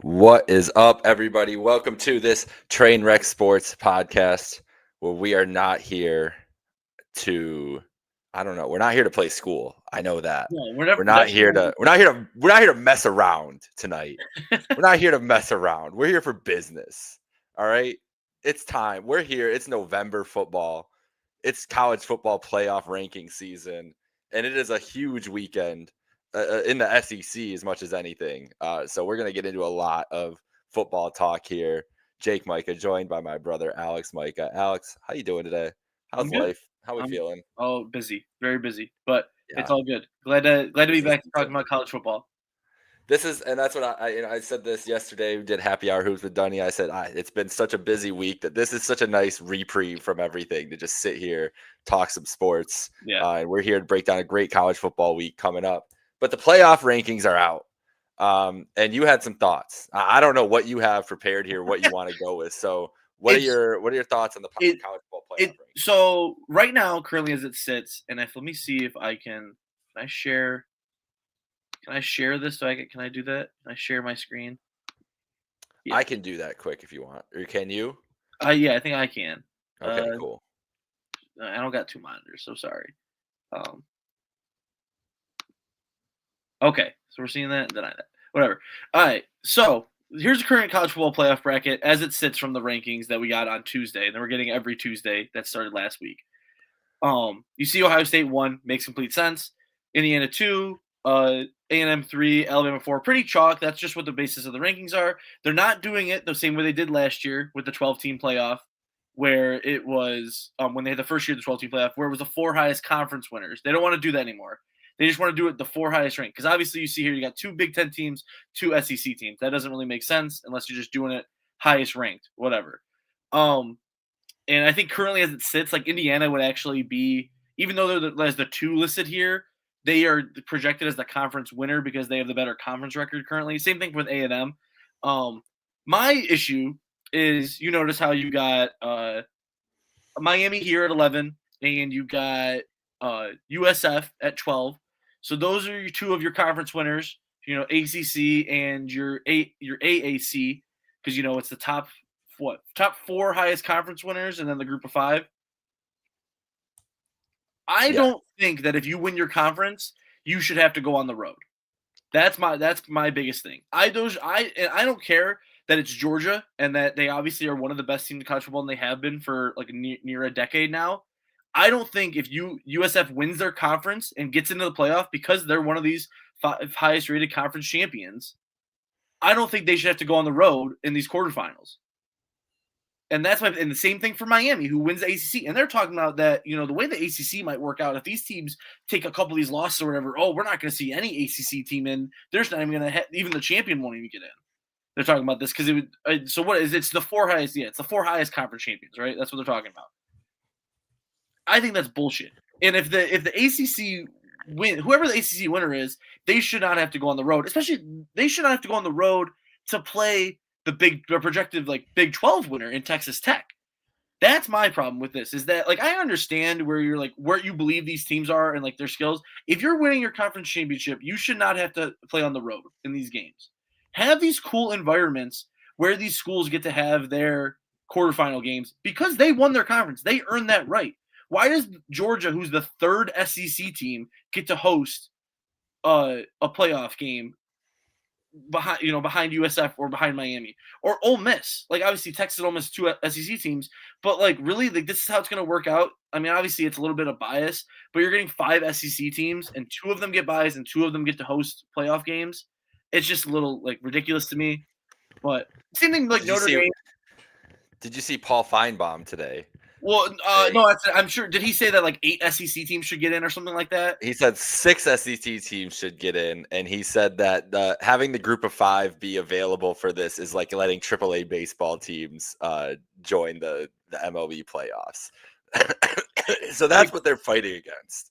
What is up, everybody? Welcome to this Trainwreck Sports podcast where we are not here to, I don't know, we're not here to play school. I know that. No, We're not here to mess around tonight. We're not here to mess around. We're here for business. All right. It's time. We're here. It's November football. It's college football playoff ranking season. And it is a huge weekend in the SEC as much as anything. So we're going to get into a lot of football talk here. Jake Majka, joined by my brother Alex Majka. Alex, how you doing today? How's I'm good. life? How we feeling? Oh, busy, very busy, but it's Yeah, all good. Glad to be business back talking continue. about college football. This is, and that's what I said this yesterday. We did happy hour hoops with Dunny. I said it's been such a busy week that this is such a nice reprieve from everything to just sit here, talk some sports. Yeah, And we're here to break down a great college football week coming up. But the playoff rankings are out, and you had some thoughts. I don't know what you have prepared here, what you want to go with. So, what are your thoughts on the it college football playoff it. rankings? So right now, currently as it sits, and let me see if I can. Can I share? Can I share this? Can I do that? Can I share my screen? Yeah. I can do that quick if you want, or can you? Yeah, I think I can. Okay, cool. I don't got two monitors, so sorry. Okay, so we're seeing that. Deny that. Whatever. All right. So here's the current college football playoff bracket as it sits from the rankings that we got on Tuesday, and then we're getting every Tuesday that started last week. You see Ohio State 1, makes complete sense. Indiana 2, A&M 3, Alabama 4, pretty chalk. That's just what the basis of the rankings are. They're not doing it the same way they did last year with the 12-team playoff, where it was when they had the first year of the 12-team playoff, where it was the 4 highest conference winners. They don't want to do that anymore. They just want to do it the 4 highest ranked. Because obviously you see here you got 2 Big Ten teams, 2 SEC teams. That doesn't really make sense unless you're just doing it highest ranked, whatever. And I think currently as it sits, like Indiana would actually be, even though they're as the 2 listed here, they are projected as the conference winner because they have the better conference record currently. Same thing with A&M. My issue is you notice how you got Miami here at 11, and you got USF at 12. So those are your 2 of your conference winners. You know, ACC and your AAC, because it's the top 4 highest conference winners, and then the group of 5. I don't think that if you win your conference, you should have to go on the road. That's my biggest thing. I don't care that it's Georgia and that they obviously are one of the best teams in college football and they have been for like near a decade now. I don't think if USF wins their conference and gets into the playoff because they're one of these 5 highest rated conference champions, I don't think they should have to go on the road in these quarterfinals. And and the same thing for Miami, who wins the ACC. And they're talking about that, the way the ACC might work out, if these teams take a couple of these losses or whatever, we're not going to see any ACC team in. There's not even going to even the champion won't even get in. They're talking about this because it would. So what is it's the 4 highest? Yeah, it's the 4 highest conference champions, right? That's what they're talking about. I think that's bullshit. And if the ACC win, whoever the ACC winner is, they should not have to go on the road. Especially, they should not have to go on the road to play the projected Big 12 winner in Texas Tech. That's my problem with this, is that I understand where you're where you believe these teams are and their skills. If you're winning your conference championship, you should not have to play on the road in these games. Have these cool environments where these schools get to have their quarterfinal games because they won their conference. They earned that right. Why does Georgia, who's the 3rd SEC team, get to host a playoff game behind USF or behind Miami or Ole Miss? Obviously Texas and Ole Miss 2 SEC teams, but really this is how it's going to work out. I mean, obviously it's a little bit of bias, but you're getting 5 SEC teams and 2 of them get buys and 2 of them get to host playoff games. It's just a little ridiculous to me. But same thing Notre Dame. Did you see Paul Feinbaum today? Well, no, I'm sure. Did he say that 8 SEC teams should get in or something like that? He said 6 SEC teams should get in, and he said that having the group of 5 be available for this is like letting AAA baseball teams join the MLB playoffs. So that's what they're fighting against.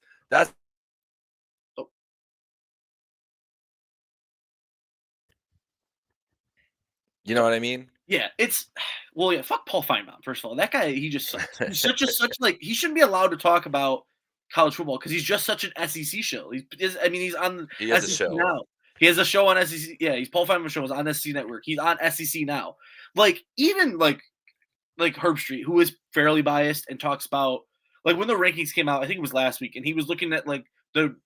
You know what I mean? Yeah, fuck Paul Feinbaum. First of all, that guy, he just sucks. He's such he shouldn't be allowed to talk about college football because he's just such an SEC show. He's on he has SEC a show now. He has a show on SEC. Yeah, he's Paul Feynman's show is on SEC Network. He's on SEC now. Like even like Herb Street, who is fairly biased and talks about like when the rankings came out, I think it was last week, and he was looking at like the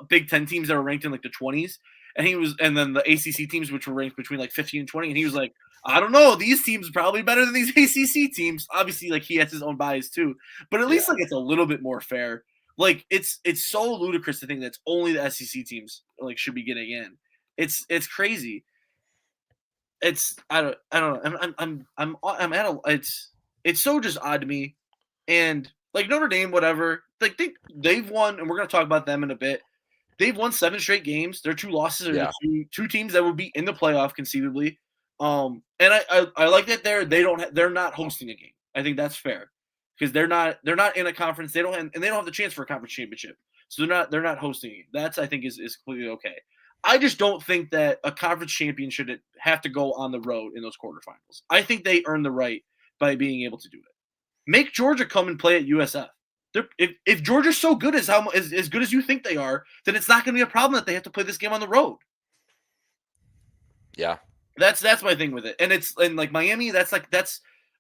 Big Ten teams that were ranked in like the 20s, and then the ACC teams which were ranked between like 15 and 20, and he was like, I don't know, these teams are probably better than these ACC teams. Obviously, like he has his own bias too, but at least like it's a little bit more fair. Like it's so ludicrous to think that's only the SEC teams like should be getting in. It's crazy. I don't know. I'm at a it's so just odd to me. And like Notre Dame, whatever, like they've won, and we're gonna talk about them in a bit. They've won 7 straight games. Their 2 losses are the two teams that would be in the playoff conceivably. And I like that they're not hosting a game. I think that's fair because they're not in a conference. They don't have the chance for a conference championship, so they're not hosting it. That's I think is completely okay. I just don't think that a conference champion should have to go on the road in those quarterfinals. I think they earn the right by being able to do it. Make Georgia come and play at USF. If Georgia's so good as good as you think they are, then it's not going to be a problem that they have to play this game on the road. Yeah, that's my thing with it, and like Miami, that's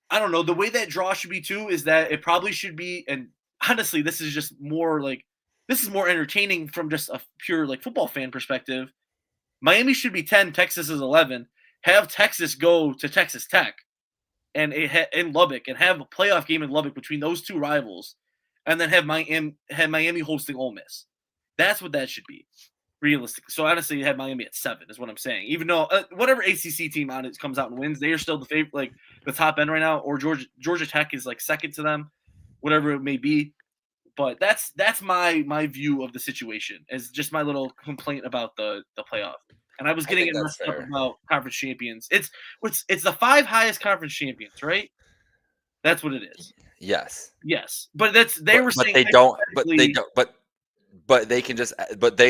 I don't know. The way that draw should be too is that it probably should be, and honestly, this is more entertaining from just a pure like football fan perspective. Miami should be 10, Texas is 11. Have Texas go to Texas Tech and in Lubbock and have a playoff game in Lubbock between those two rivals, and then have Miami hosting Ole Miss. That's what that should be, realistically. So honestly, you have Miami at 7 is what I'm saying. Even though whatever ACC team on it comes out and wins, they are still the favorite, like the top end right now. Or Georgia Tech is like second to them, whatever it may be. But that's my view of the situation. Is just my little complaint about the playoff. And I was getting messed up about conference champions. It's the 5 highest conference champions, right? That's what it is. Yes. But they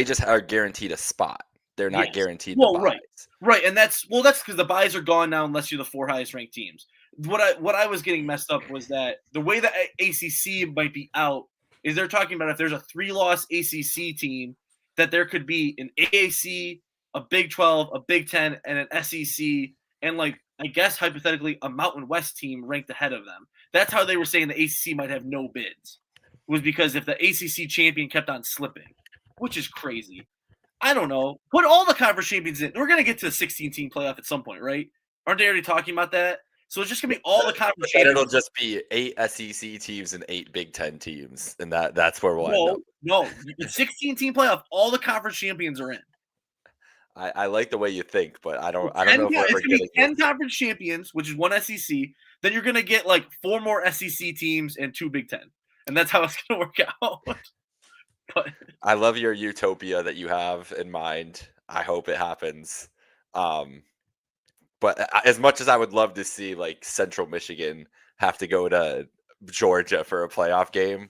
just are guaranteed a spot. They're not guaranteed the buys. Right, and that's because the buys are gone now unless you're the 4 highest ranked teams. What I was getting messed up was that the way the ACC might be out is they're talking about if there's a 3-loss ACC team that there could be an AAC, a Big 12, a Big 10, and an SEC, and like I guess hypothetically a Mountain West team ranked ahead of them. That's how they were saying the ACC might have no bids. Was because if the ACC champion kept on slipping, which is crazy. I don't know. Put all the conference champions in. We're going to get to a 16-team playoff at some point, right? Aren't they already talking about that? So it's just going to be all the conference champions. It'll just be 8 SEC teams and 8 Big Ten teams, and that's where we'll end up. No, 16-team playoff, all the conference champions are in. I like the way you think, but I don't know if we're going to be 10 conference champions, which is 1 SEC. Then you're going to get like 4 more SEC teams and 2 Big Ten. And that's how it's going to work out. But I love your utopia that you have in mind. I hope it happens. But as much as I would love to see like Central Michigan have to go to Georgia for a playoff game,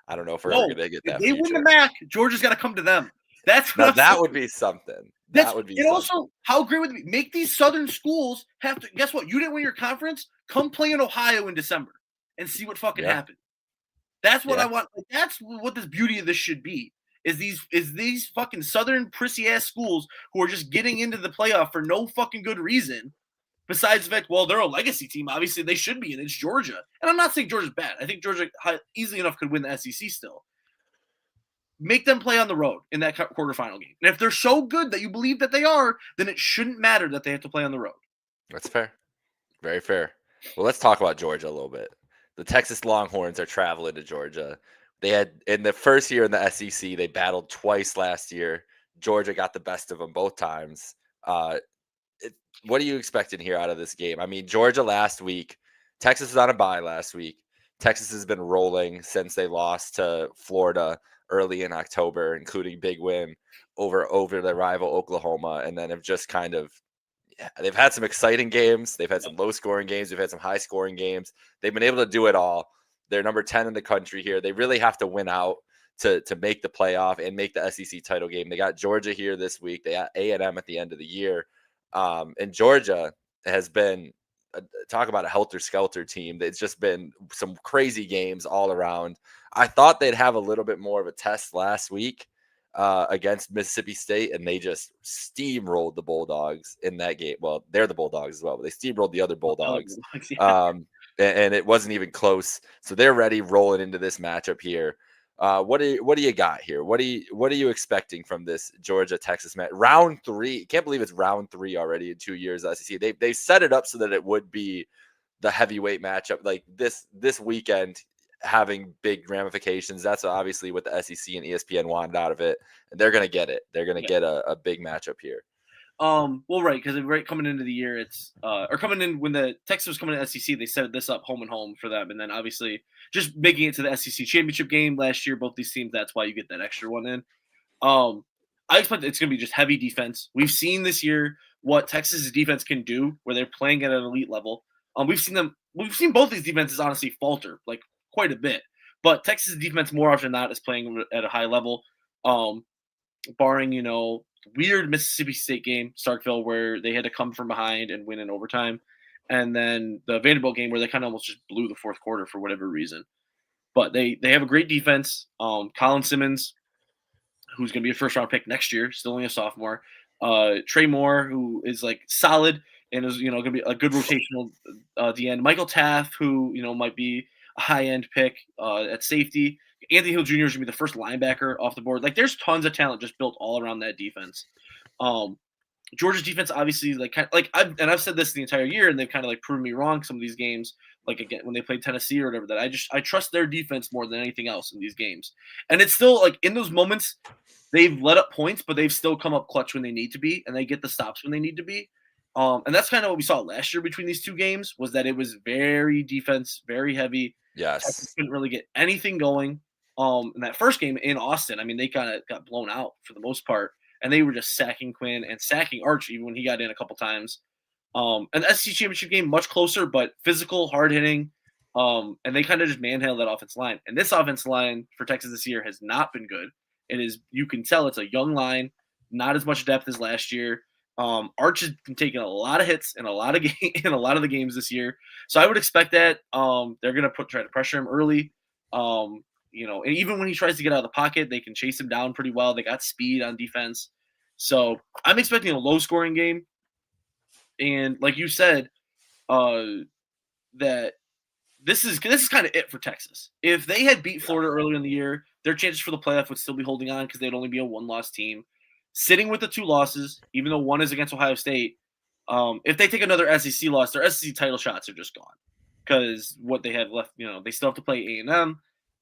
I don't know if we're ever going to get that. If they win the MAC, Georgia's got to come to them. That's what that would be something. That would be. And also, how great would it be? Make these Southern schools have to. Guess what? You didn't win your conference. Come play in Ohio in December and see what fucking happens. That's what I want. That's what this beauty of this should be. Is these fucking Southern prissy ass schools who are just getting into the playoff for no fucking good reason. Besides the fact, well, they're a legacy team. Obviously, they should be, and it's Georgia. And I'm not saying Georgia's bad. I think Georgia easily enough could win the SEC still. Make them play on the road in that quarterfinal game. And if they're so good that you believe that they are, then it shouldn't matter that they have to play on the road. That's fair. Very fair. Well, let's talk about Georgia a little bit. The Texas Longhorns are traveling to Georgia. They had, in the first year in the SEC, they battled twice last year. Georgia got the best of them both times. What are you expecting here out of this game? I mean, Georgia last week, Texas was on a bye last week. Texas has been rolling since they lost to Florida early in October, including big win over their rival Oklahoma, and then have just kind of they've had some exciting games. They've had some low-scoring games. They've had some high-scoring games. They've been able to do it all. They're number 10 in the country here. They really have to win out to make the playoff and make the SEC title game. They got Georgia here this week. They got A&M at the end of the year. And Georgia has been talk about a helter-skelter team. It's just been some crazy games all around. I thought they'd have a little bit more of a test last week against Mississippi State, and they just steamrolled the Bulldogs in that game. Well, they're the Bulldogs as well, but they steamrolled the other Bulldogs. Yeah. And it wasn't even close. So they're ready rolling into this matchup here. What do you got here? What are you expecting from this Georgia Texas match? Round 3. Can't believe it's round 3 already in 2 years. SEC. They set it up so that it would be the heavyweight matchup like this weekend, having big ramifications. That's obviously what the SEC and ESPN wanted out of it, and they're gonna get it. They're gonna get a big matchup here. Well, right, because right coming into the year, it's or coming in when the Texas was coming to SEC, they set this up home and home for them, and then obviously just making it to the SEC championship game last year. Both these teams, that's why you get that extra one in. I expect it's going to be just heavy defense. We've seen this year what Texas' defense can do, where they're playing at an elite level. We've seen both these defenses honestly falter like quite a bit, but Texas' defense more often than not is playing at a high level. Barring weird Mississippi State game, Starkville, where they had to come from behind and win in overtime, and then the Vanderbilt game where they kind of almost just blew the fourth quarter for whatever reason. But they have a great defense. Colin Simmons, who's going to be a first-round pick next year, still only a sophomore. Trey Moore, who is like solid and is going to be a good rotational at the end. Michael Taft, who might be a high-end pick at safety. Anthony Hill Jr. is going to be the first linebacker off the board. Like, there's tons of talent just built all around that defense. Georgia's defense, obviously, I've said this the entire year, and they've kind of like proven me wrong some of these games. Like again, when they played Tennessee or whatever, that I trust their defense more than anything else in these games. And it's still like in those moments, they've let up points, but they've still come up clutch when they need to be, and they get the stops when they need to be. And that's kind of what we saw last year between these two games, was that it was very defense, very heavy. Yes. Texas couldn't really get anything going. In that first game in Austin, I mean, they kind of got blown out for the most part, and they were just sacking Quinn and sacking Arch even when he got in a couple times. And the SEC championship game, much closer, but physical, hard hitting. And they kind of just manhandled that offensive line. And this offensive line for Texas this year has not been good. It is, you can tell it's a young line, not as much depth as last year. Arch has been taking a lot of hits in a lot of in a lot of the games this year. So I would expect that they're going to try to pressure him early. And even when he tries to get out of the pocket, they can chase him down pretty well. They got speed on defense. So I'm expecting a low-scoring game. And like you said, that this is kind of it for Texas. If they had beat Florida earlier in the year, their chances for the playoff would still be holding on because they'd only be a one-loss team. Sitting with the 2 losses, even though one is against Ohio State, if they take another SEC loss, their SEC title shots are just gone because what they have left, they still have to play A&M.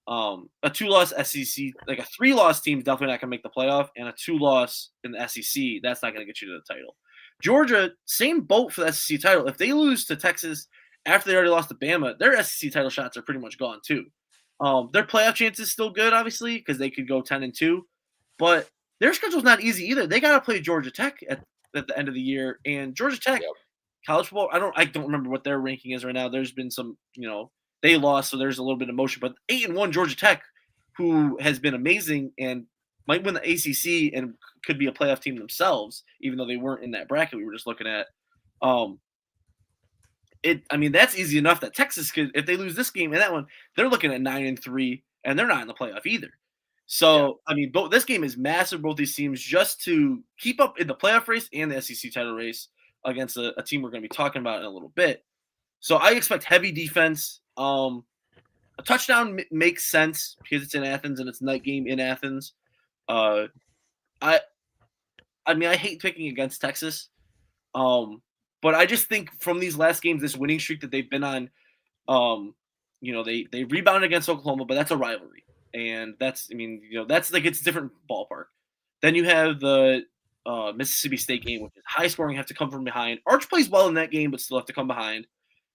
A 2-loss SEC, like a 3-loss team is definitely not going to make the playoff, and a 2-loss in the SEC, that's not going to get you to the title. Georgia, same boat for the SEC title. If they lose to Texas after they already lost to Bama, their SEC title shots are pretty much gone too. Their playoff chances still good, obviously, because they could go 10-2, but their schedule's not easy either. They got to play Georgia Tech at the end of the year, and Georgia Tech, college football, I don't remember what their ranking is right now. There's been some, they lost, so there's a little bit of motion. But 8-1 Georgia Tech, who has been amazing and might win the ACC and could be a playoff team themselves, even though they weren't in that bracket we were just looking at. That's easy enough that Texas could, if they lose this game and that one, they're looking at 9-3, and they're not in the playoff either. So, this game is massive, both these teams, just to keep up in the playoff race and the SEC title race against a team we're going to be talking about in a little bit. So I expect heavy defense. A touchdown makes sense because it's in Athens and it's a night game in Athens. I hate picking against Texas, but I just think from these last games, this winning streak that they've been on, they rebounded against Oklahoma, but that's a rivalry, and that's like it's a different ballpark. Then you have the Mississippi State game, which is high scoring, have to come from behind. Arch plays well in that game, but still have to come behind.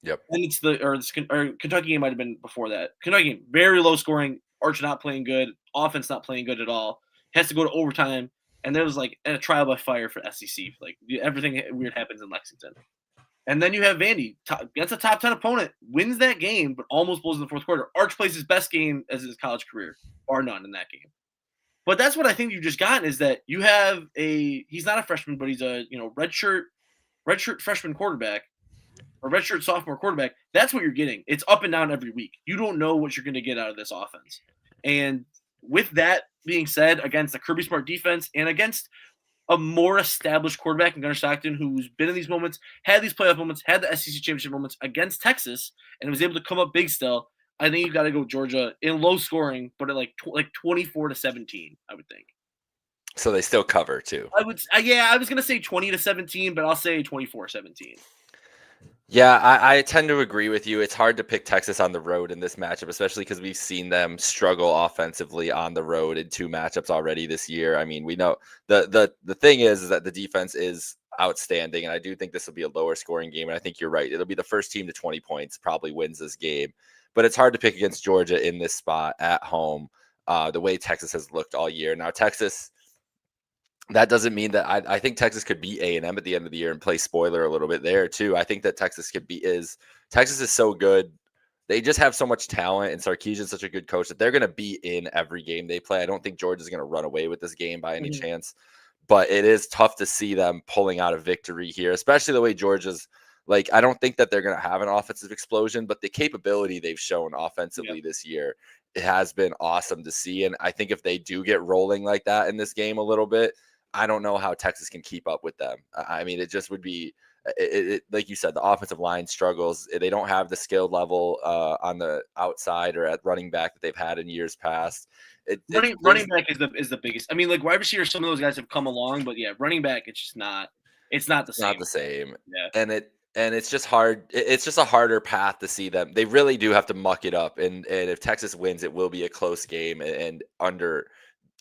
Yep. And it's Kentucky game might have been before that. Kentucky game, very low scoring. Arch not playing good. Offense not playing good at all. Has to go to overtime. And there was like a trial by fire for SEC. Like everything weird happens in Lexington. And then you have Vandy against a top 10 opponent, wins that game, but almost blows in the fourth quarter. Arch plays his best game as his college career, bar none in that game. But that's what I think you've just gotten is that you have he's not a freshman, but he's a redshirt freshman quarterback. Or redshirt sophomore quarterback, that's what you're getting. It's up and down every week. You don't know what you're going to get out of this offense. And with that being said, against the Kirby Smart defense and against a more established quarterback in Gunnar Stockton, who's been in these moments, had these playoff moments, had the SEC championship moments against Texas, and was able to come up big still. I think you got to go Georgia in low scoring, but at like 24-17. I would think. So they still cover too. I would, yeah, I was gonna say 20-17, but I'll say 24-17. Yeah, I tend to agree with you. It's hard to pick Texas on the road in this matchup, especially because we've seen them struggle offensively on the road in 2 matchups already this year. I mean, we know the thing is that the defense is outstanding, and I do think this will be a lower scoring game. And I think you're right; it'll be the first team to 20 points probably wins this game. But it's hard to pick against Georgia in this spot at home. The way Texas has looked all year. Now, Texas. That doesn't mean that I think Texas could beat A&M at the end of the year and play spoiler a little bit there too. I think that Texas is so good. They just have so much talent, and Sarkisian's such a good coach that they're going to be in every game they play. I don't think Georgia's going to run away with this game by any chance, but it is tough to see them pulling out a victory here, especially the way Georgia's like. I don't think that they're going to have an offensive explosion, but the capability they've shown offensively this year, it has been awesome to see. And I think if they do get rolling like that in this game a little bit, I don't know how Texas can keep up with them. I mean, it just would be, like you said, the offensive line struggles. They don't have the skill level on the outside or at running back that they've had in years past. Running back is the biggest. I mean, like wide receiver, some of those guys have come along, but yeah, running back, it's just not. It's not the same. Not the same. Yeah. And it's just hard. It's just a harder path to see them. They really do have to muck it up. And if Texas wins, it will be a close game and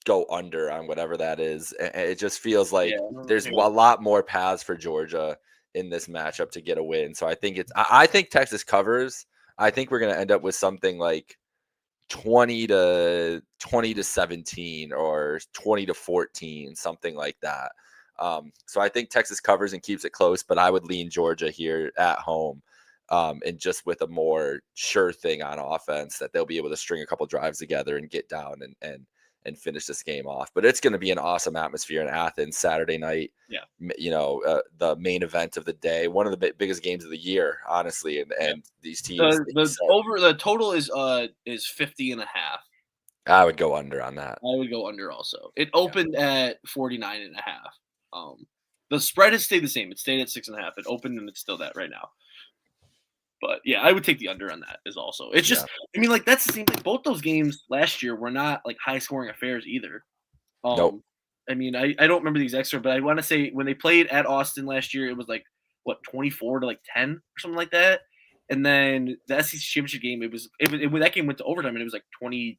go under on whatever that is. And it just feels like there's a lot more paths for Georgia in this matchup to get a win. So I think I think Texas covers. I think we're going to end up with something like 20-17 or 20-14, something like that. So I think Texas covers and keeps it close, but I would lean Georgia here at home. And just with a more sure thing on offense that they'll be able to string a couple drives together and get down and finish this game off. But it's going to be an awesome atmosphere in Athens Saturday night. Yeah. The main event of the day, one of the biggest games of the year, honestly. And these teams. The total is 50.5. I would go under on that. I would go under also. It opened at 49.5. The spread has stayed the same. It stayed at 6.5. It opened and it's still that right now. But yeah, I would take the under on that as also. It's just, I mean, like that's the same thing. Both those games last year were not like high scoring affairs either. Nope. I mean, I don't remember the exact score, but I want to say when they played at Austin last year, it was like 24-10 or something like that. And then the SEC championship game, when that game went to overtime, and it was like 23-20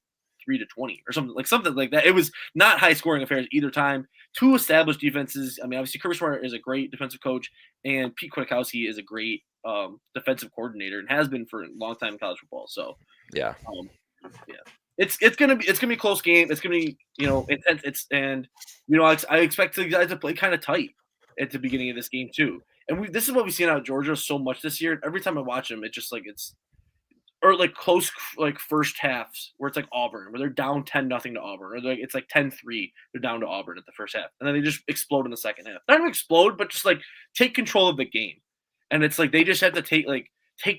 or something like that. It was not high scoring affairs either time. 2 established defenses. I mean, obviously Kirby Smart is a great defensive coach, and Pete Kwiatkowski is a great defensive coordinator and has been for a long time in college football. So yeah. It's gonna be a close game. It's gonna be intense. I expect the guys to play kind of tight at the beginning of this game too. And this is what we've seen out of Georgia so much this year. Every time I watch them, it's just like or like close like first halves where it's like Auburn, where they're down 10-0 to Auburn, or it's like 10-3, they're down to Auburn at the first half, and then they just explode in the second half. Not even explode, but just like take control of the game. And it's like they just have to take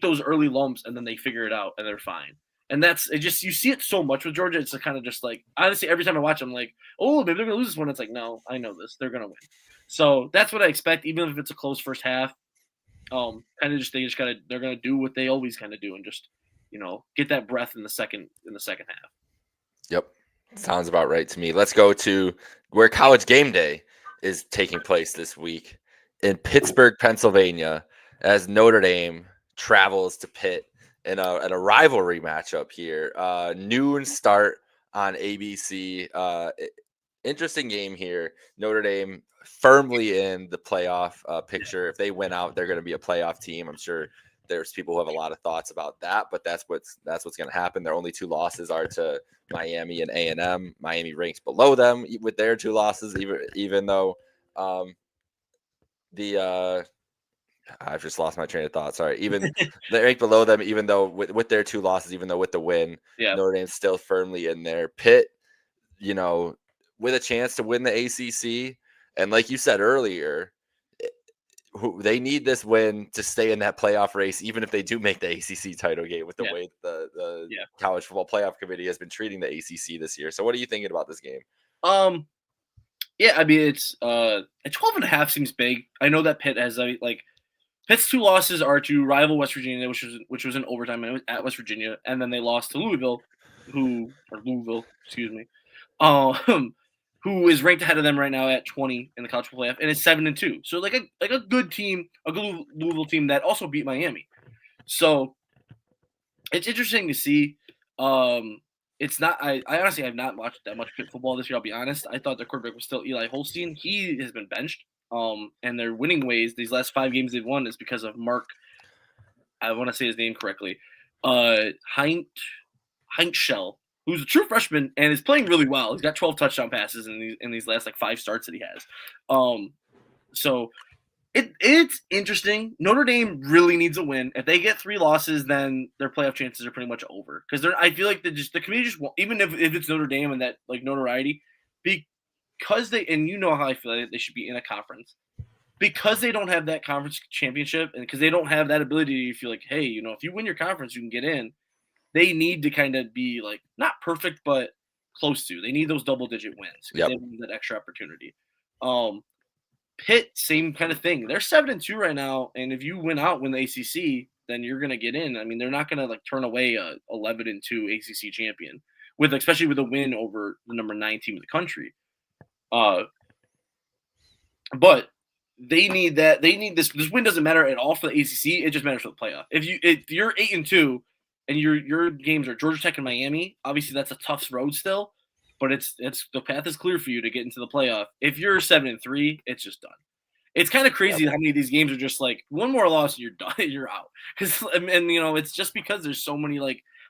those early lumps, and then they figure it out, and they're fine. And that's it. Just you see it so much with Georgia. It's kind of just like honestly, every time I watch, I'm like, oh, maybe they're gonna lose this one. It's like, no, I know this. They're gonna win. So that's what I expect, even if it's a close first half. They're gonna do what they always kind of do, and just get that breath in the second half. Yep, sounds about right to me. Let's go to where College Game Day is taking place this week in Pittsburgh, Pennsylvania, as Notre Dame travels to Pitt in a rivalry matchup here. Noon start on ABC. Interesting game here. Notre Dame firmly in the playoff picture. If they win out, they're going to be a playoff team. I'm sure there's people who have a lot of thoughts about that, but that's what's going to happen. Their only 2 losses are to Miami and A&M. Miami ranks below them with their 2 losses, even though I've just lost my train of thought. Sorry. Even they rank below them, even though with their 2 losses, even though with the win, Notre Dame's still firmly in there. Pitt, with a chance to win the ACC. And like you said earlier, who they need this win to stay in that playoff race, even if they do make the ACC title game with the Yeah. way the Yeah. college football playoff committee has been treating the ACC this year. So what are you thinking about this game? Yeah, I mean it's at 12.5 seems big. I know that Pitt has Pitt's 2 losses are to rival West Virginia, which was in overtime and it was at West Virginia, and then they lost to Louisville, excuse me, um, who is ranked ahead of them right now at 20 in the college football playoff, and it's 7-2. So like a good team, a good Louisville team that also beat Miami. So it's interesting to see. It's not. I honestly have not watched that much Pitt football this year. I'll be honest. I thought the quarterback was still Eli Holstein. He has been benched. And their winning ways these last 5 games they've won is because of Mark. I want to say his name correctly. Heintzschel, who's a true freshman and is playing really well. He's got 12 touchdown passes in these last 5 starts that he has. So it's interesting. Notre Dame really needs a win. If they get 3 losses, then their playoff chances are pretty much over. Because I feel like the community just won't, even if it's Notre Dame and that notoriety, because they, and you know how I feel like they should be in a conference. Because they don't have that conference championship and because they don't have that ability to feel like, hey, if you win your conference, you can get in. They need to kind of be not perfect, but close to. They need those double-digit wins because they need that extra opportunity. Pitt, same kind of thing. They're 7-2 right now, and if you win the ACC, then you're gonna get in. I mean, they're not gonna turn away a 11-2 ACC champion especially with a win over the number 9 team in the country. But they need that. They need this. This win doesn't matter at all for the ACC. It just matters for the playoff. If you're 8-2 and your games are Georgia Tech and Miami, obviously that's a tough road still. But it's the path is clear for you to get into the playoff. If you're 7-3, it's just done. It's kind of crazy how many of these games are just one more loss and you're done. You're out. And it's just because there's so many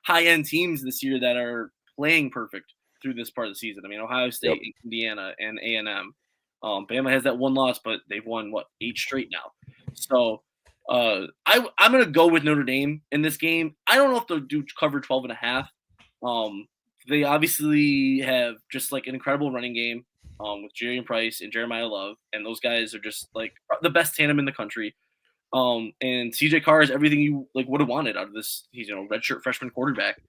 high end teams this year that are playing perfect through this part of the season. I mean, Ohio State, Indiana, and A&M. Bama has that 1 loss, but they've won 8 straight now. So I'm gonna go with Notre Dame in this game. I don't know if they'll do cover 12.5. They obviously have just an incredible running game with Jarian Price and Jeremiah Love, and those guys are just the best tandem in the country. And CJ Carr is everything you would have wanted out of this. He's redshirt freshman quarterback.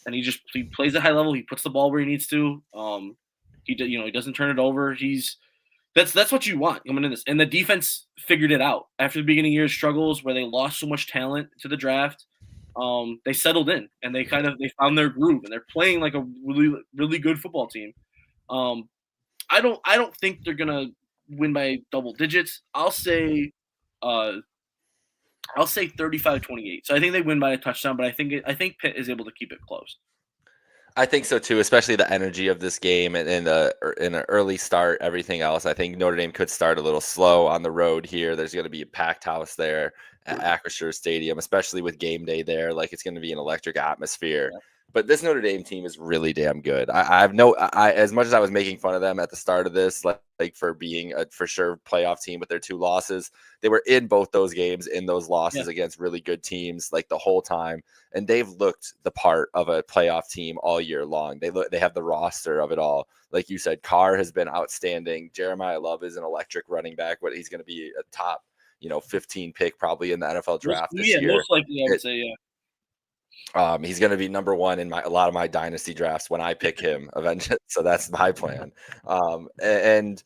And he plays at high level. He puts the ball where he needs to. He doesn't turn it over. That's what you want coming in this. And the defense figured it out after the beginning of year struggles where they lost so much talent to the draft. They settled in and they found their groove and they're playing like a really, really good football team. I don't think they're gonna win by double digits. I'll say 35-28. So I think they win by a touchdown, but I think Pitt is able to keep it close. I think so too, especially the energy of this game and in an early start, everything else. I think Notre Dame could start a little slow on the road here. There's going to be a packed house there at Acrisure Stadium, especially with game day there. It's going to be an electric atmosphere. Yeah. But this Notre Dame team is really damn good. I as much as I was making fun of them at the start of this, for being a for sure playoff team with their 2 losses, they were in both those games in those losses against really good teams the whole time, and they've looked the part of a playoff team all year long. They have the roster of it all. Like you said, Carr has been outstanding. Jeremiah Love is an electric running back, but he's going to be a top 15 pick probably in the NFL draft this year. Most likely, I would say, yeah. He's going to be number 1 in a lot of my dynasty drafts when I pick him eventually. So that's my plan. And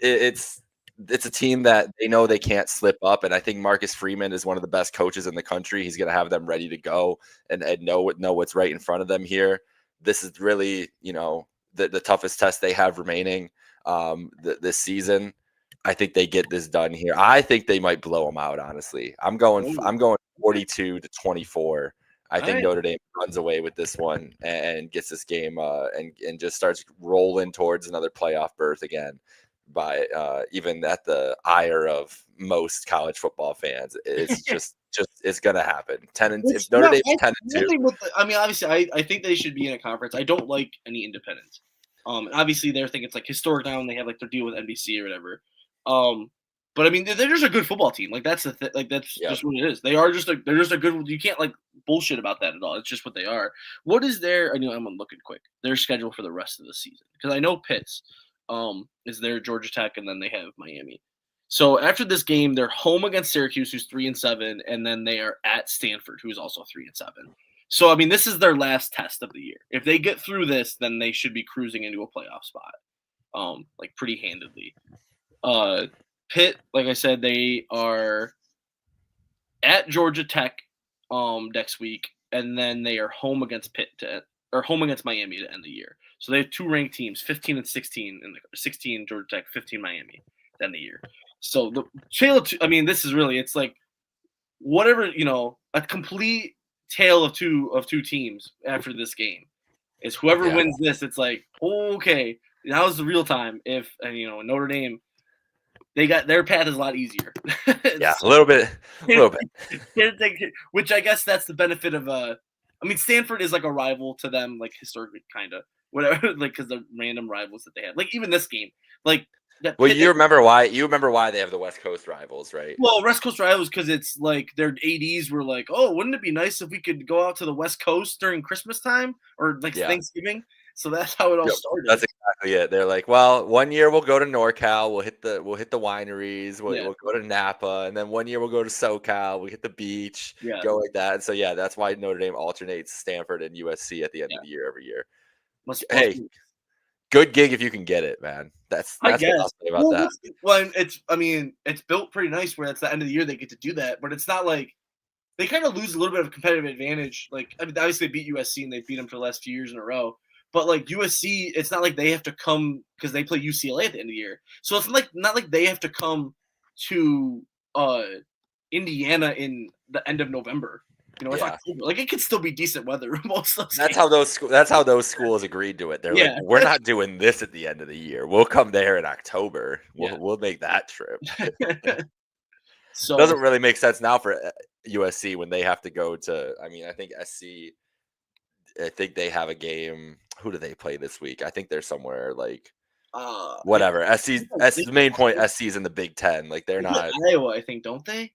it's a team that they know they can't slip up. And I think Marcus Freeman is one of the best coaches in the country. He's going to have them ready to go and know what's right in front of them here. This is really, the toughest test they have remaining this season. I think they get this done here. I think they might blow them out. Honestly, I'm going 42-24. I think Notre Dame runs away with this one and gets this game and just starts rolling towards another playoff berth again. By even at the ire of most college football fans, it's just it's gonna happen. If Notre Dame 10-2. Obviously, I think they should be in a conference. I don't like any independents. Obviously, they're thinking it's historic now, and they have their deal with NBC or whatever. But I mean, they're just a good football team. That's the that's just what it is. They're just a good. You can't bullshit about that at all. It's just what they are. What is their? I'm looking quick. Their schedule for the rest of the season, because I know Pitt's is their Georgia Tech, and then they have Miami. So after this game, they're home against Syracuse, who's 3-7, and then they are at Stanford, who's also 3-7. So I mean, this is their last test of the year. If they get through this, then they should be cruising into a playoff spot, like pretty handedly. Pitt, like I said, they are at Georgia Tech next week, and then they are home against home against Miami to end the year. So they have two ranked teams, 15 and 16, and 16 Georgia Tech, 15 Miami to end the year. So the tale of two, I mean, this is really, it's like whatever, a complete tale of two teams after this game. Is whoever wins this, it's like, okay, now's the real time. If Notre Dame, they got their path is a lot easier. Yeah, a little bit. Which I guess that's the benefit of I mean, Stanford is like a rival to them, like historically, kind of whatever, like because the random rivals that they had, like even this game, like. Well, you remember why? You remember why they have the West Coast rivals, right? Well, West Coast rivals because it's like their ADs were like, "Oh, wouldn't it be nice if we could go out to the West Coast during Christmas time or like Thanksgiving?" So that's how it all started. That's exactly it. They're like, "Well, one year we'll go to NorCal, we'll hit the wineries, we'll go to Napa, and then one year we'll go to SoCal, we hit the beach, go like that." And so that's why Notre Dame alternates Stanford and USC at the end of the year every year. Hey. Good gig if you can get it, man. That's I guess. What I'll say about that. Well, it's built pretty nice where it's the end of the year they get to do that, but it's not like they kind of lose a little bit of competitive advantage. Like, I mean, obviously they beat USC and they beat them for the last few years in a row, but like USC, it's not like they have to come because they play UCLA at the end of the year. So it's not like they have to come to Indiana in the end of November. It's October. Like it could still be decent weather most of those That's how those schools agreed to it. They're like, we're not doing this at the end of the year. We'll come there in October. We'll make that trip. So it doesn't really make sense now for USC when they have to go to. I mean, I think SC. I think they have a game. Who do they play this week? I think they're somewhere like whatever. SC's the main point. SC's in the Big Ten. Like they're not Iowa. I think, don't they?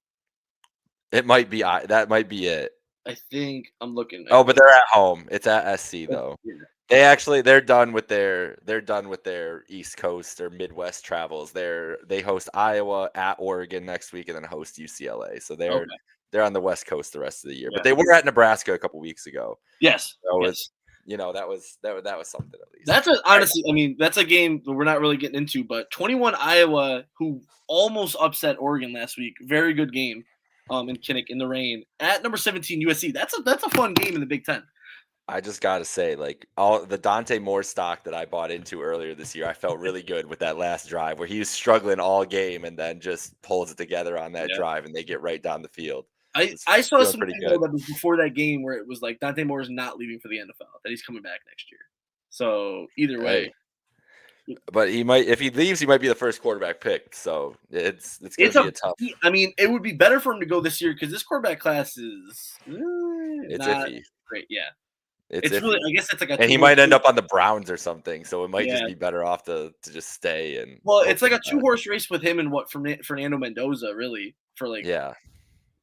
It might be that might be it. I think I'm looking. Oh, but they're at home. It's at SC though. Yeah. They're done with their East Coast or Midwest travels. They host Iowa, at Oregon next week, and then host UCLA. So they're on the West Coast the rest of the year. But they were at Nebraska a couple weeks ago. Yes. So that was something at least. That's honestly, I mean, that's a game that we're not really getting into, but 21 Iowa, who almost upset Oregon last week. Very good game. In Kinnick in the rain at number 17 USC. That's a fun game in the Big Ten. I just gotta say, like all the Dante Moore stock that I bought into earlier this year, I felt really good with that last drive where he was struggling all game and then just pulls it together on that drive and they get right down the field. I saw some people that was before that game where it was like Dante Moore is not leaving for the NFL, that he's coming back next year. So either way. But if he leaves, he might be the first quarterback picked. So it's going to be a tough. I mean, it would be better for him to go this year because this quarterback class is it's not iffy. Great, yeah. It's really, I guess it's like and he might end up on the Browns or something. So it might just be better off to just stay and. Well, it's like a 2-horse race with him and Fernando Mendoza, really, for like. Yeah.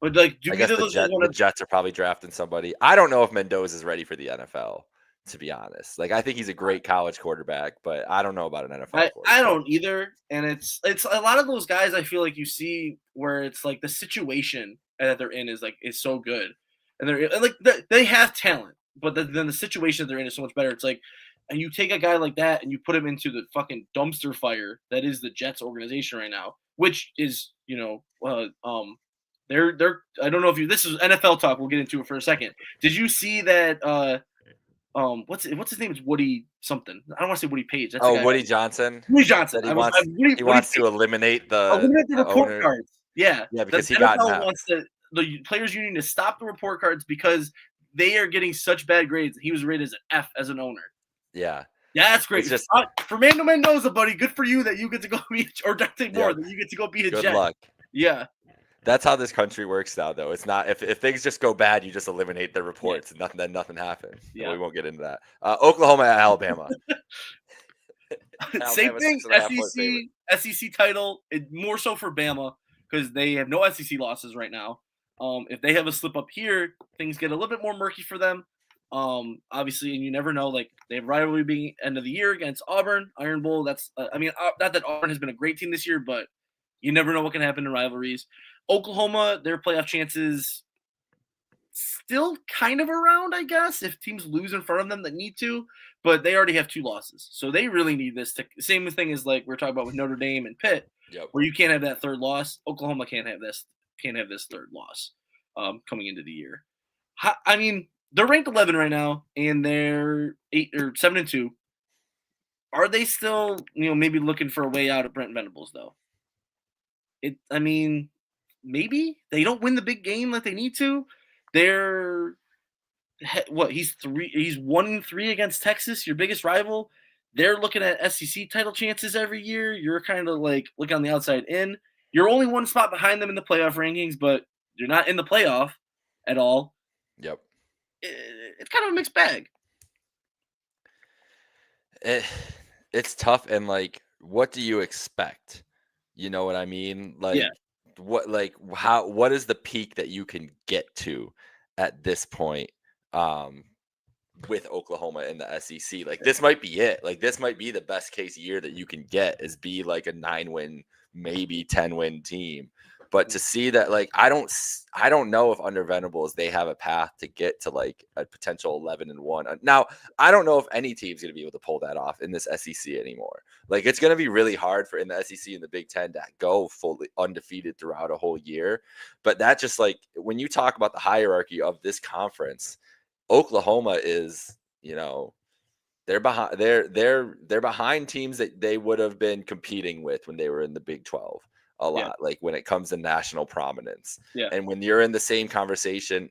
But like, I guess the Jets are probably drafting somebody. I don't know if Mendoza is ready for the NFL. To be honest, like I think he's a great college quarterback, but I don't know about an NFL. I don't either, and it's a lot of those guys I feel like you see where it's like the situation that they're in is so good, and they're like they have talent, but then the situation they're in is so much better. It's like, and you take a guy like that and you put him into the fucking dumpster fire that is the Jets organization right now, which is they're I don't know if this is NFL talk. We'll get into it for a second. Did you see that? What's his name? It's Woody something. I don't want to say Woody Page. That's Woody Johnson. Woody Johnson. He wants to eliminate the report cards. Yeah, because the NFL wants the players' union to stop the report cards because they are getting such bad grades. He was rated as an F as an owner. Yeah. Yeah, that's great. Just Fernando Mendoza, buddy. Good for you that you get to go be or Dante Moore that you get to go be a Jet. Good luck. Yeah. That's how this country works now, though. It's not if things just go bad, you just eliminate the reports and nothing happens. Yeah, we won't get into that. Oklahoma at Alabama. Same thing. SEC title. More so for Bama because they have no SEC losses right now. If they have a slip up here, things get a little bit more murky for them. Obviously, and you never know. Like they have rivalry being end of the year against Auburn, Iron Bowl. That's not that Auburn has been a great team this year, but You never know what can happen in rivalries. Oklahoma, their playoff chances still kind of around, I guess, if teams lose in front of them that need to, but they already have 2 losses. So they really need this to same thing as like we're talking about with Notre Dame and Pitt, Yep. where you can't have that third loss. Oklahoma can't have this third loss coming into the year. I mean, they're ranked 11 right now, and they're 7-2. Are they still, maybe looking for a way out of Brent Venables though? I mean, maybe they don't win the big game like they need to. They're he's 1-3 against Texas, your biggest rival. They're looking at SEC title chances every year. You're kind of like looking on the outside in. You're only 1 spot behind them in the playoff rankings, but you're not in the playoff at all. Yep. It's kind of a mixed bag. It's tough, and like, what do you expect? You know what I mean? Like, Yeah. what is the peak that you can get to at this point with Oklahoma in the SEC? Like, this might be it. Like, this might be the best case year that you can get, is be like a 9-win, maybe 10-win team. But to see that, like, I don't know if under Venables they have a path to get to like a potential 11-1. Now, I don't know if any team's going to be able to pull that off in this SEC anymore. Like, it's going to be really hard in the SEC and the Big Ten to go fully undefeated throughout a whole year. But that just, like, when you talk about the hierarchy of this conference, Oklahoma is, they're behind. They're behind teams that they would have been competing with when they were in the Big 12. A lot, like when it comes to national prominence. Yeah. And when you're in the same conversation,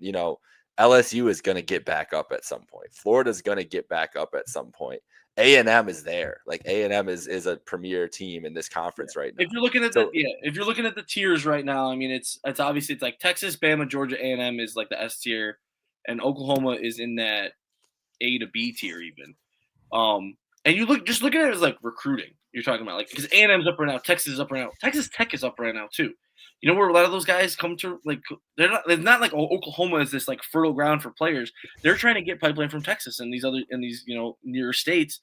LSU is going to get back up at some point. Florida's going to get back up at some point. A&M is there. Like, A&M is a premier team in this conference right now. If you're looking at if you're looking at the tiers right now, I mean, it's obviously it's like Texas, Bama, Georgia, A&M is like the S tier, and Oklahoma is in that A to B tier even. And you look at it as like recruiting. You're talking about, like, because A&M's up right now, Texas is up right now, Texas Tech is up right now too. You know where a lot of those guys come to, like, they're not like Oklahoma is this like fertile ground for players. They're trying to get pipeline from Texas and these nearer states.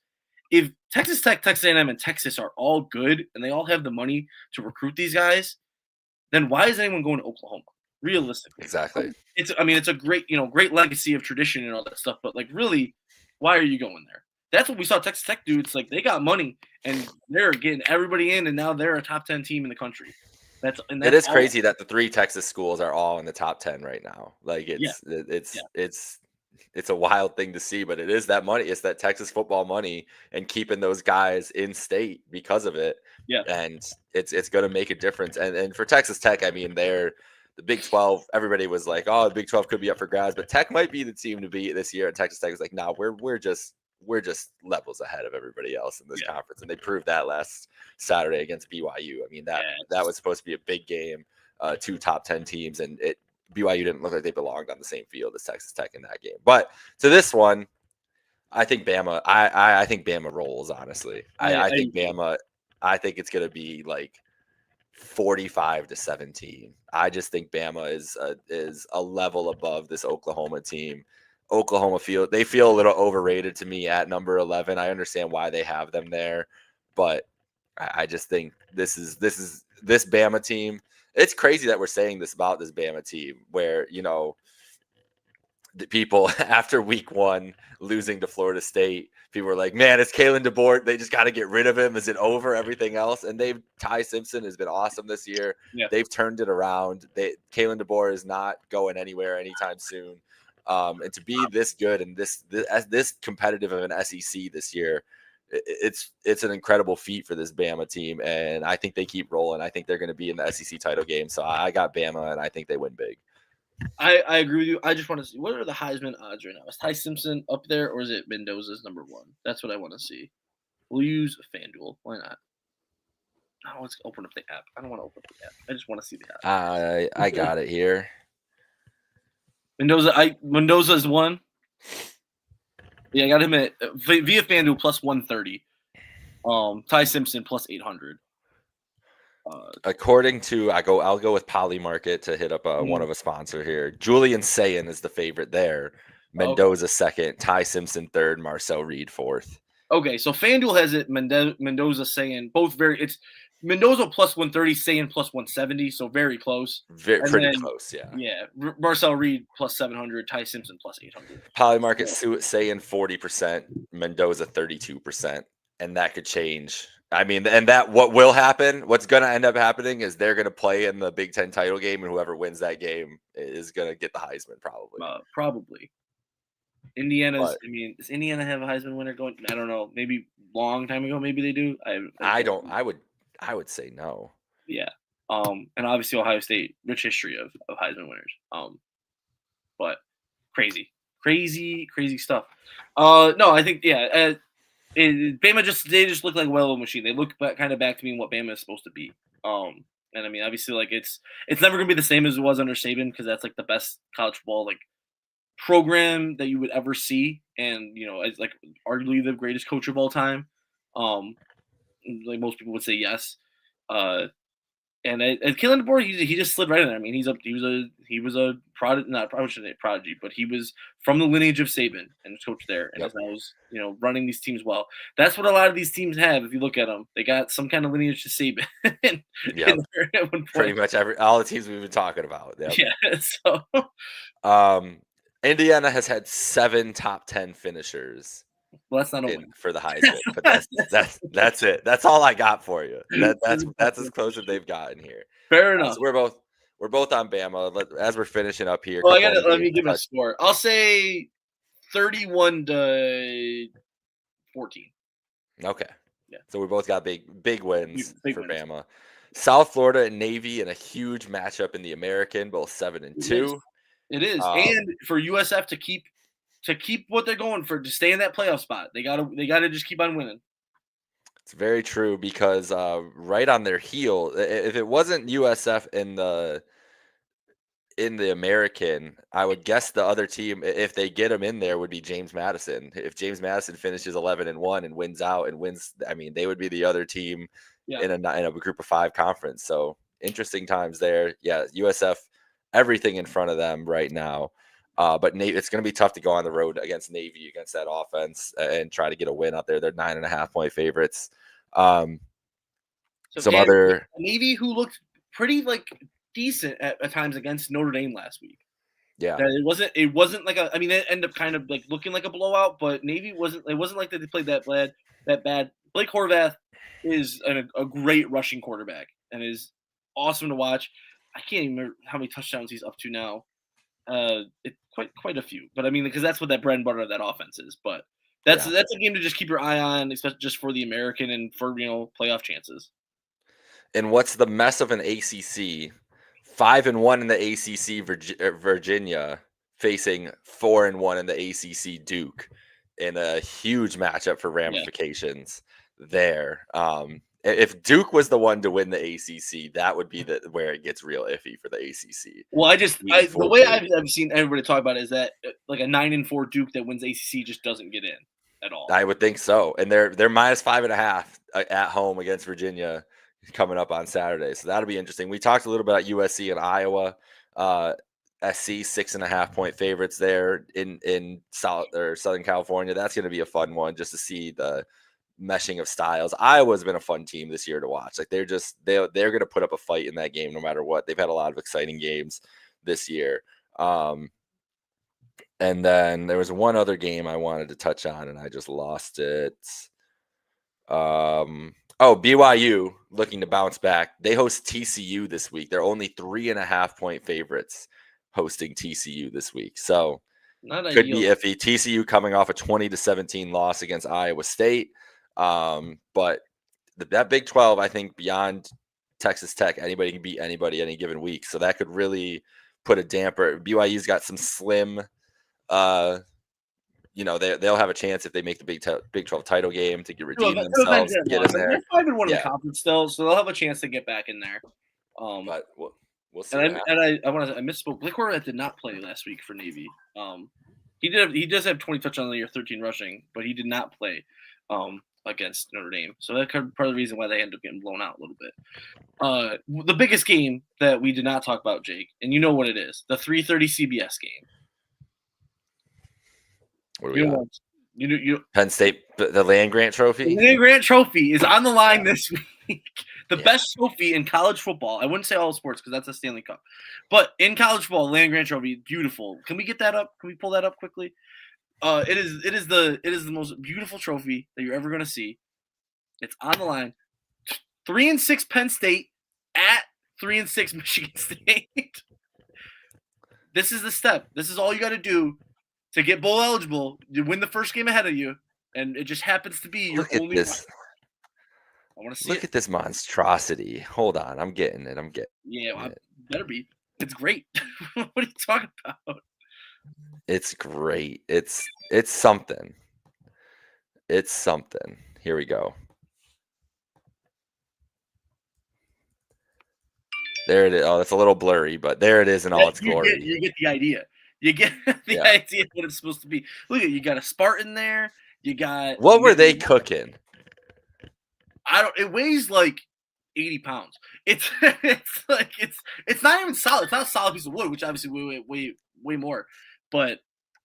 If Texas Tech, Texas A&M, and Texas are all good and they all have the money to recruit these guys, then why is anyone going to Oklahoma? Realistically, exactly. It's a great great legacy of tradition and all that stuff, but like, really, why are you going there? That's what we saw Texas Tech do. It's like they got money and they're getting everybody in, and now they're a top 10 team in the country. It is crazy that the 3 Texas schools are all in the top 10 right now. Like, it's a wild thing to see, but it is that money. It's that Texas football money and keeping those guys in state because of it. Yeah. And it's going to make a difference. And for Texas Tech, I mean, they're the Big 12. Everybody was like, oh, the Big 12 could be up for grabs, but Tech might be the team to beat this year. And Texas Tech was like, no, we're just levels ahead of everybody else in this conference. And they proved that last Saturday against BYU. I mean, that was supposed to be a big game, 2 top 10 teams, and BYU didn't look like they belonged on the same field as Texas Tech in that game. But to this one, I think Bama, I think Bama rolls, honestly. I think Bama, I think it's going to be like 45-17. I just think Bama is a level above this Oklahoma team. Oklahoma they feel a little overrated to me at number 11. I understand why they have them there, but I just think this Bama team. It's crazy that we're saying this about this Bama team, where the people after week 1 losing to Florida State, people were like, man, it's Kalen DeBoer. They just got to get rid of him. Is it over? Everything else. And Ty Simpson has been awesome this year. Yeah. They've turned it around. Kalen DeBoer is not going anywhere anytime soon. And to be this good and this competitive of an SEC this year, it's an incredible feat for this Bama team. And I think they keep rolling. I think they're going to be in the SEC title game. So I got Bama, and I think they win big. I agree with you. I just want to see, what are the Heisman odds right now? Is Ty Simpson up there, or is it Mendoza's number 1? That's what I want to see. We'll use FanDuel. Why not? Oh, let's open up the app. I don't want to open up the app. I just want to see the app. I got it here. Mendoza's 1. Yeah, I got him at via FanDuel plus 130. Ty Simpson plus 800. According to I'll go with Polymarket to hit up one of a sponsor here. Julian Sayin is the favorite there. Mendoza second, Ty Simpson third, Marcel Reed fourth. Okay, so FanDuel has it Mendoza Sayin, both very. It's Mendoza plus 130, Sayin plus 170, so very close. Pretty close, yeah. Yeah, Marcel Reed plus 700, Ty Simpson plus 800. Polymarket saying 40%, Mendoza 32%, and that could change. I mean, and that what will happen, what's going to end up happening is they're going to play in the Big Ten title game, and whoever wins that game is going to get the Heisman, probably. Probably. Indiana's. I mean, does Indiana have a Heisman winner going? I don't know. Maybe long time ago, maybe they do. I don't. I would say no. Yeah. And obviously Ohio State, rich history of Heisman winners. But crazy stuff. No, I think Bama they just look like a well-oiled machine. They look kind of back to being what Bama is supposed to be. And I mean, obviously, like it's never gonna be the same as it was under Saban because that's like the best college football like program that you would ever see, and it's like arguably the greatest coach of all time. Like most people would say yes. And Kalen DeBoer, he just slid right in there. I mean, he was a prodigy, not probably shouldn't say prodigy, but he was from the lineage of Saban and was coached there, and was running these teams well. That's what a lot of these teams have. If you look at them, they got some kind of lineage to Saban. Pretty much all the teams we've been talking about. Yep. Yeah. So, Indiana has had 7 top 10 finishers. Well, that's not a win for the Heisman, but that's it. That's all I got for you. That's as close as they've gotten here. Fair enough. So we're both on Bama. As we're finishing up here, well, let me give a score. I'll say 31-14. Okay. Yeah. So we both got big wins for Bama. South Florida and Navy in a huge matchup in the American, both 7-2. It is, and for USF to keep what they're going for, to stay in that playoff spot, they gotta just keep on winning. It's very true because right on their heel, if it wasn't USF in the American, I would guess the other team, if they get them in there, would be James Madison. If James Madison finishes 11-1 and wins out and wins, I mean, they would be the other team in a group of 5 conference. So interesting times there. Yeah, USF, everything in front of them right now. But it's going to be tough to go on the road against Navy, against that offense, and try to get a win out there. They're 9.5-point favorites. Navy, who looked pretty decent at times against Notre Dame last week. Yeah, that it wasn't like it ended up kind of like looking like a blowout, but Navy wasn't like that they played that bad. Blake Horvath is a great rushing quarterback and is awesome to watch. I can't even remember how many touchdowns he's up to now. Quite a few, but I mean, because that's what that bread and butter of that offense is. But that's a game to just keep your eye on, especially just for the American and for playoff chances. And what's the mess of an ACC? 5-1 in the ACC, Virginia facing 4-1 in the ACC, Duke, in a huge matchup for ramifications there. If Duke was the one to win the ACC, that would be where it gets real iffy for the ACC. Well, the way I've seen everybody talk about it is that like a 9-4 Duke that wins ACC just doesn't get in at all. I would think so, and they're -5.5 at home against Virginia coming up on Saturday, so that'll be interesting. We talked a little bit about USC and Iowa. SC 6.5-point favorites there in Southern California. That's going to be a fun one just to see the meshing of styles. Iowa's been a fun team this year to watch. Like they're going to put up a fight in that game no matter what. They've had a lot of exciting games this year. And then there was one other game I wanted to touch on and I just lost it. BYU looking to bounce back. They host TCU this week. They're only 3.5-point favorites hosting TCU this week. So could be iffy. TCU coming off a 20-17 loss against Iowa State. But that Big 12, I think beyond Texas Tech, anybody can beat anybody any given week. So that could really put a damper. BYU's got some slim, they'll have a chance if they make the Big 12 title game to redeem themselves. Get in there. They're 5-1 in the conference still, so they'll have a chance to get back in there. But we'll see. I misspoke. Blake Horvath did not play last week for Navy. He does have 20 touchdowns on the year, 13 rushing, but he did not play against Notre Dame. So that's part of the reason why they ended up getting blown out a little bit. The biggest game that we did not talk about, Jake, and you know what it is, the 3:30 CBS game. What do we got? Penn State, the Land Grant Trophy? The Land Grant Trophy is on the line this week. The best trophy in college football. I wouldn't say all sports because that's a Stanley Cup, but in college football, Land Grant Trophy, beautiful. Can we get that up? Can we pull that up quickly? It is the most beautiful trophy that you're ever going to see. It's on the line. 3-6 Penn State at 3-6 Michigan State. This is the step. This is all you got to do to get bowl eligible. You win the first game ahead of you, and it just happens to be your only. This. I want to see. Look at this monstrosity. Hold on, I'm getting it. Yeah, well, better be. It's great. What are you talking about? It's great. It's something. It's something. Here we go. There it is. Oh, it's a little blurry, but there it is in all its glory. You get the idea. You get the idea of what it's supposed to be. Look at you got a Spartan there. You got what were they cooking? It weighs like 80 pounds. It's it's not even solid. It's not a solid piece of wood, which obviously way more. But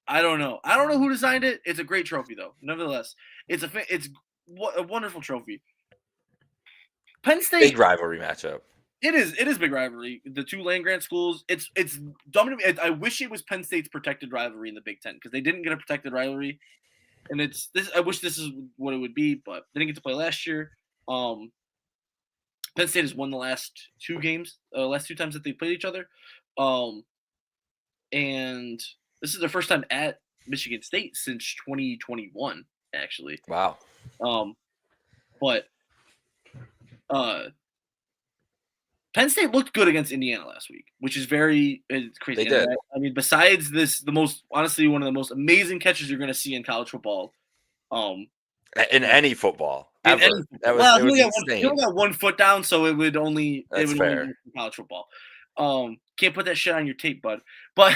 I don't know. I don't know who designed it. It's a great trophy though. Nevertheless, it's a wonderful trophy. Penn State big rivalry matchup. It is big rivalry. The two land grant schools. It's dumb to me. I wish it was Penn State's protected rivalry in the Big Ten because they didn't get a protected rivalry, and it's this. I wish this is what it would be, but they didn't get to play last year. Penn State has won the last two games, last two times that they played each other, and this is their first time at Michigan State since 2021. Actually, wow. But Penn State looked good against Indiana last week, which is very crazy. They did. I mean, besides this, honestly one of the most amazing catches you're going to see in college football. In any football ever. That was insane. He only got 1 foot down, so it would only. That's it would fair. only be college football. Can't put that shit on your tape, bud. But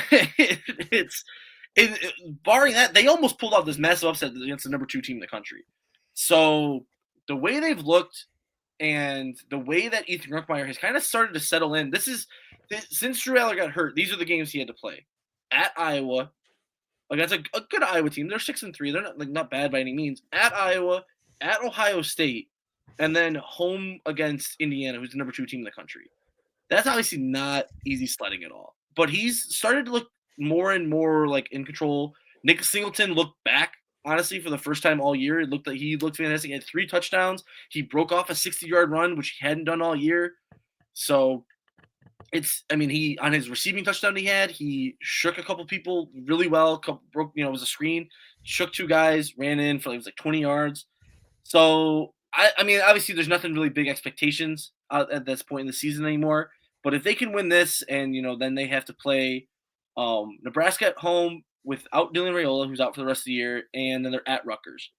barring that, they almost pulled off this massive upset against the number 2 team in the country. So the way they've looked. And the way that Ethan Ruckmeyer has kind of started to settle in, since Drew Aller got hurt, these are the games he had to play. At Iowa, like that's a good Iowa team. They're 6-3. They're not bad by any means. At Iowa, at Ohio State, and then home against Indiana, who's the number 2 team in the country. That's obviously not easy sledding at all. But he's started to look more and more like in control. Nick Singleton looked back. Honestly, for the first time all year, it looked like he looked fantastic. He had 3 touchdowns. He broke off a 60-yard run, which he hadn't done all year. So he on his receiving touchdown he shook a couple people really well. Broke, it was a screen. Shook 2 guys, ran in for it was like 20 yards. So I mean, obviously, there's nothing really big expectations at this point in the season anymore. But if they can win this, and then they have to play Nebraska at home without Dylan Raiola, who's out for the rest of the year, and then they're at Rutgers.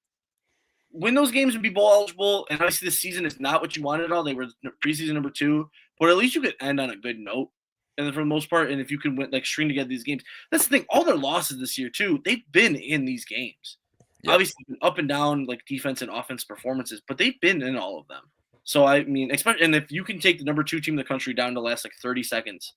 Win those games and be bowl eligible, and obviously this season is not what you wanted at all. They were preseason number 2, but at least you could end on a good note. And then for the most part, and if you can win, string together these games, that's the thing. All their losses this year too, they've been in these games. Yep. Obviously, up and down defense and offense performances, but they've been in all of them. So I mean, especially, and if you can take the number 2 team in the country down to last 30 seconds.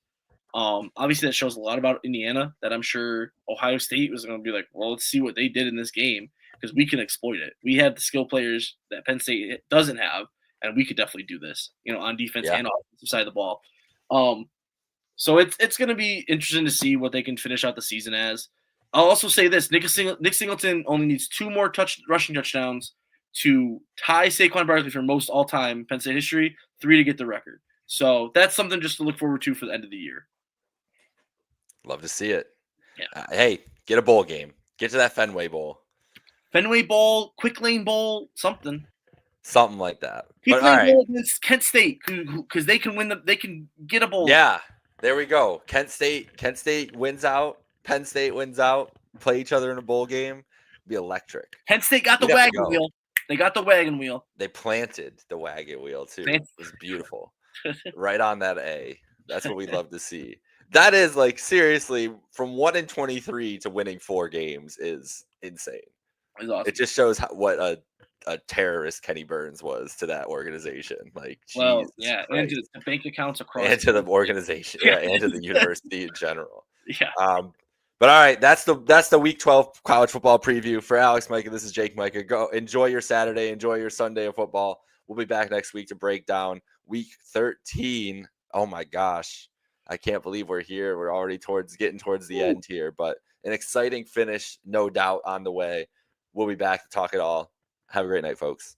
Obviously that shows a lot about Indiana that I'm sure Ohio State was going to be like, well, let's see what they did in this game because we can exploit it. We have the skill players that Penn State doesn't have, and we could definitely do this, on defense and offensive side of the ball. So it's going to be interesting to see what they can finish out the season as. I'll also say this: Nick Singleton only needs 2 more rushing touchdowns to tie Saquon Barkley for most all-time Penn State history, 3 to get the record. So that's something just to look forward to for the end of the year. Love to see it. Yeah. Hey, get a bowl game. Get to that Fenway Bowl. Fenway Bowl, Quick Lane Bowl, something. Something like that. Quick Lane Bowl against Kent State because they can win they can get a bowl. Yeah, there we go. Kent State wins out. Penn State wins out. Play each other in a bowl game. It'd be electric. Penn State got the wagon wheel. They got the wagon wheel. They planted the wagon wheel too. It was beautiful. Right on that A. That's what we love to see. That is seriously from 1-23 to winning 4 games is insane. It's awesome. It just shows what a terrorist Kenny Burns was to that organization. And to the bank accounts across, and to the organization, and to the university in general. Yeah. But all right, that's the Week 12 college football preview for Alex Majka. This is Jake Majka. Go enjoy your Saturday, enjoy your Sunday of football. We'll be back next week to break down week 13. Oh my gosh. I can't believe we're here. We're already getting towards the end here, but an exciting finish, no doubt, on the way. We'll be back to talk it all. Have a great night, folks.